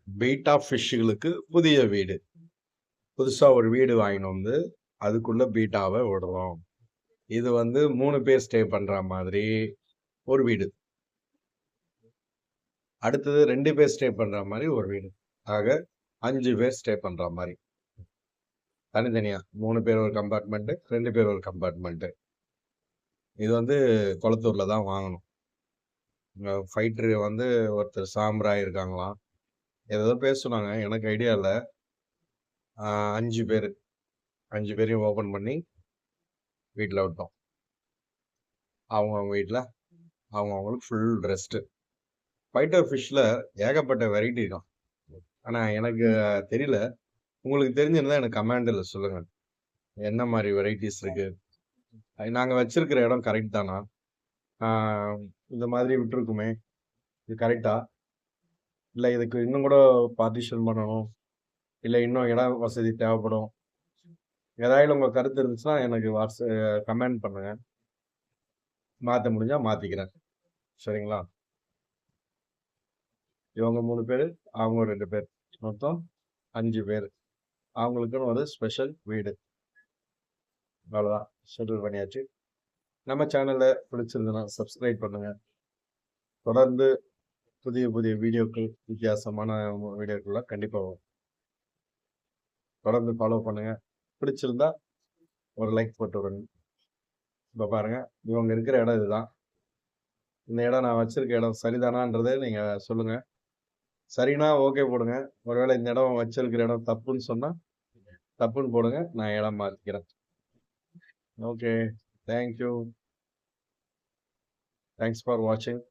Beta ஃபிஷ்களுக்கு புதிய வீடு. புதுசா ஒரு வீடு வாங்கின்னு வந்து, அதுக்குள்ள பீட்டாவ விடுறோம். இது வந்து 3 பேர் ஸ்டே பண்ற மாதிரி ஒரு வீடு. அடுத்தது 2 பேர் ஸ்டே பண்ற மாரி ஒரு வீடு. ஆக 5 பேர் ஸ்டே பண்ற மாரி. தனித்தனியா 3 பேர் ஒரு கம்பார்ட்மெண்ட், 2 பேர் ஒரு கம்பார்ட்மெண்ட். இது வந்து கொளத்தூர்ல தான் வாங்கணும். ஃபைட்டர் வந்து ஒருத்தர் சாம்ராய் இருக்காங்களாம். ஏதேதோ பேர் சொன்னாங்க. எனக்கு ஐடியா இல்ல. 5 பேரு. 5 பேரையும் ஓப்பன் பண்ணி வீட்ல விட்டோம். அவங்கவங்க வீட்ல அவங்கவங்களுக்கு ஃபுல் ரெஸ்ட்டு. ஃபைட்டர் ஃபிஷ்ல ஏகப்பட்ட வெரைட்டி இருக்கும். ஆனா எனக்கு தெரியல. உங்களுக்கு தெரிஞ்சிருந்தா எனக்கு கமெண்ட்ல சொல்லுங்க. என்ன மாரி வெரைட்டிஸ் இருக்கு? நாங்க வச்சிருக்கிற இடம் கரெக்ட் தானா? ஆ இந்த மாதிரி விட்டுருக்குமே. இது கரெக்ட்டா? இல்ல இதுக்கு இன்னும் கூட பார்ட்டிஷன் பண்ணணும். இல்ல இன்னும் இட வசதி தேவைப்படும். ஏதாயிலும் உங்க கருத்து இருந்துச்சுன்னா எனக்கு கமெண்ட் பண்ணுங்க. மாத்த முடிஞ்சா மாத்திக்கிறேன். சரிங்களா? இவங்க 3 பேரு, அவங்க 2 பேர். மொத்தம் 5 பேரு. அவங்களுக்குன்னு ஒரு ஸ்பெஷல் வீடு. அவ்வளோதான். ஷெட்யூல் பண்ணியாச்சு. நம்ம சேனல பிடிச்சிருந்ததுன்னா சப்ஸ்கிரைப் பண்ணுங்க. தொடர்ந்து புதிய புதிய வீடியோக்கள், வித்தியாசமான வீடியோக்கள்லாம் கண்டிப்பா வரும். தொடர்ந்து ஃபாலோ பண்ணுங்க. பிடிச்சிருந்தா ஒரு லைக் போட்டு விடுங்க. இப்ப பாருங்க, இவங்க இருக்கிற இடம் இதுதான். இந்த இடம் நான் வச்சிருக்க இடம் சரிதானான்றத நீங்க சொல்லுங்க. சரின்னா ஓகே போடுங்க. ஒருவேளை இந்த இடம் வச்சிருக்கிற இடம் தப்புன்னு சொன்னா, தப்புன்னு போடுங்க. நான் இடம் மாத்திக்கிறேன். Okay. Thank you. Thanks for வாட்சிங்.